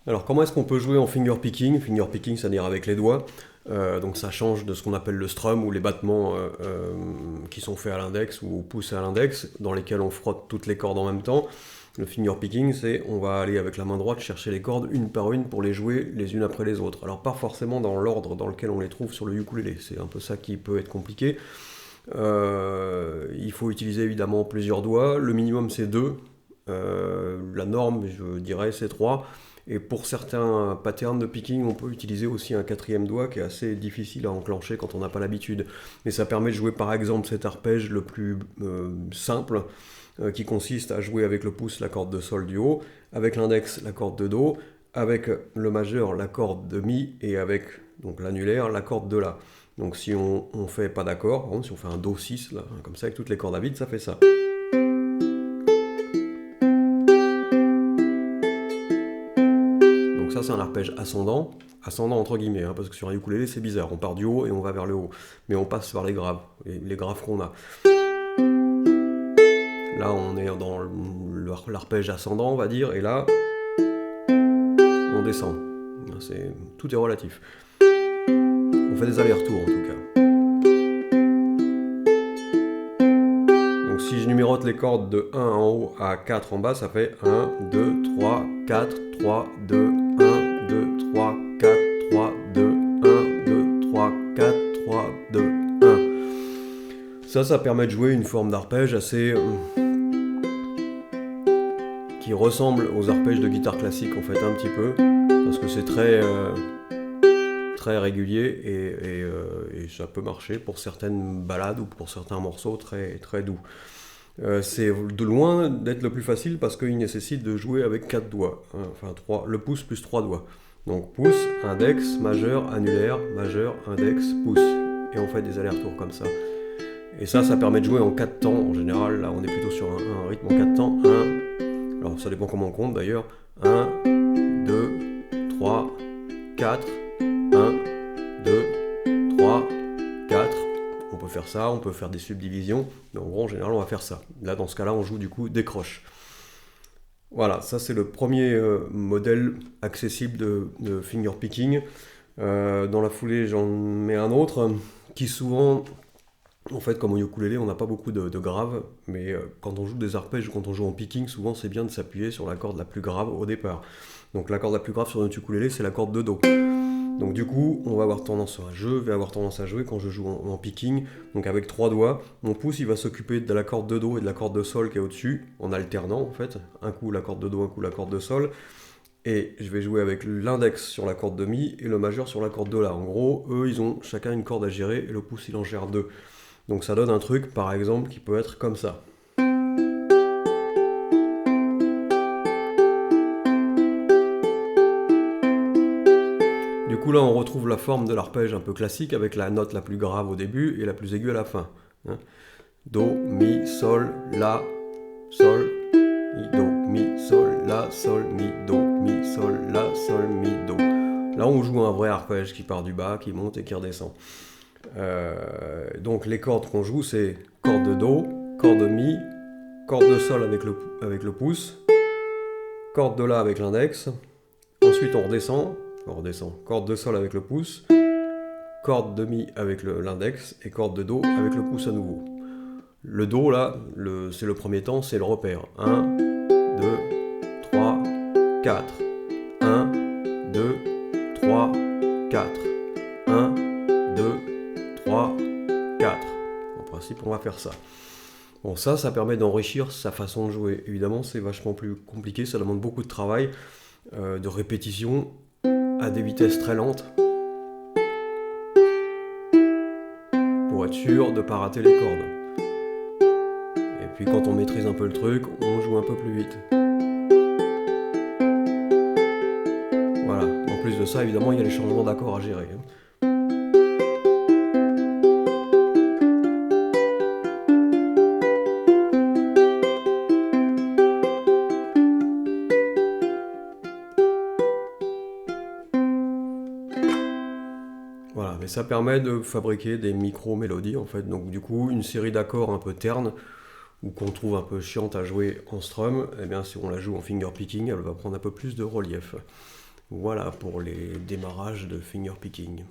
Alors comment est-ce qu'on peut jouer en finger picking? Finger picking, c'est-à-dire avec les doigts. Donc ça change de ce qu'on appelle le strum ou les battements qui sont faits à l'index ou au pouce et à l'index, dans lesquels on frotte toutes les cordes en même temps. Le finger picking, c'est on va aller avec la main droite chercher les cordes une par une pour les jouer les unes après les autres. Alors pas forcément dans l'ordre dans lequel on les trouve sur le ukulélé, c'est un peu ça qui peut être compliqué. Il faut utiliser évidemment plusieurs doigts, le minimum c'est 2. La norme, je dirais, c'est 3. Et pour certains patterns de picking, on peut utiliser aussi un quatrième doigt qui est assez difficile à enclencher quand on n'a pas l'habitude. Mais ça permet de jouer par exemple cet arpège le plus simple, qui consiste à jouer avec le pouce la corde de sol du haut, avec l'index la corde de do, avec le majeur la corde de mi et avec donc l'annulaire la corde de la. Donc si on fait pas d'accord, si on fait un do 6 là, comme ça avec toutes les cordes à vide, ça fait ça. Donc ça c'est un arpège ascendant entre guillemets, parce que sur un ukulélé c'est bizarre, on part du haut et on va vers le haut, mais on passe par les graves, les graves qu'on a. Là on est dans l'arpège ascendant on va dire, et là on descend. Tout est relatif. On fait des allers-retours en tout cas. Donc si je numérote les cordes de 1 en haut à 4 en bas, ça fait 1, 2, 3, 4, 3, 2, 1, 2, 3, 4, 3, 2, 1, 2, 3, 4, 3, 2, 1. Ça permet de jouer une forme d'arpège assez... qui ressemble aux arpèges de guitare classique en fait un petit peu, parce que c'est très régulier et ça peut marcher pour certaines ballades ou pour certains morceaux très doux. C'est de loin d'être le plus facile parce qu'il nécessite de jouer avec 4 doigts, enfin 3, le pouce plus 3 doigts. Donc pouce, index, majeur, annulaire, majeur, index, pouce. Et on fait des allers-retours comme ça. Et ça permet de jouer en 4 temps. En général, là on est plutôt sur un rythme en 4 temps. 1, alors ça dépend comment on compte d'ailleurs. 1, 2, 3, 4, 1, 2, 3, 4. On peut faire ça, on peut faire des subdivisions, mais en gros en général on va faire ça. Là dans ce cas-là on joue du coup des croches. Voilà, ça c'est le premier modèle accessible de finger picking. Dans la foulée j'en mets un autre qui souvent, en fait comme au ukulélé on n'a pas beaucoup de graves, mais quand on joue des arpèges ou quand on joue en picking, souvent c'est bien de s'appuyer sur la corde la plus grave au départ. Donc la corde la plus grave sur notre ukulélé c'est la corde de do. Donc du coup, je vais avoir tendance à jouer quand je joue en picking, donc avec 3 doigts. Mon pouce, il va s'occuper de la corde de do et de la corde de sol qui est au-dessus, en alternant en fait. Un coup la corde de do, un coup la corde de sol. Et je vais jouer avec l'index sur la corde de mi et le majeur sur la corde de la. En gros, eux, ils ont chacun une corde à gérer et le pouce, il en gère 2. Donc ça donne un truc, par exemple, qui peut être comme ça. Du coup là on retrouve la forme de l'arpège un peu classique avec la note la plus grave au début et la plus aiguë à la fin. Do, mi, sol, la, sol, mi, do, mi, sol, la, sol, mi, do, mi, sol, la, sol, mi, do. Là on joue un vrai arpège qui part du bas, qui monte et qui redescend. Donc les cordes qu'on joue c'est corde de do, corde de mi, corde de sol avec le pouce, corde de la avec l'index, ensuite on redescend, corde de sol avec le pouce, corde de mi avec l'index et corde de do avec le pouce à nouveau. Le do là, c'est le premier temps, c'est le repère. 1, 2, 3, 4. 1, 2, 3, 4. 1, 2, 3, 4. En principe, on va faire ça. Bon, ça permet d'enrichir sa façon de jouer. Évidemment, c'est vachement plus compliqué, ça demande beaucoup de travail, de répétition, à des vitesses très lentes pour être sûr de ne pas rater les cordes. Et puis quand on maîtrise un peu le truc, on joue un peu plus vite. Voilà. En plus de ça, évidemment, il y a les changements d'accords à gérer. Voilà, mais ça permet de fabriquer des micro-mélodies en fait, donc du coup une série d'accords un peu ternes ou qu'on trouve un peu chiante à jouer en strum, eh bien si on la joue en finger picking, elle va prendre un peu plus de relief. Voilà pour les démarrages de fingerpicking.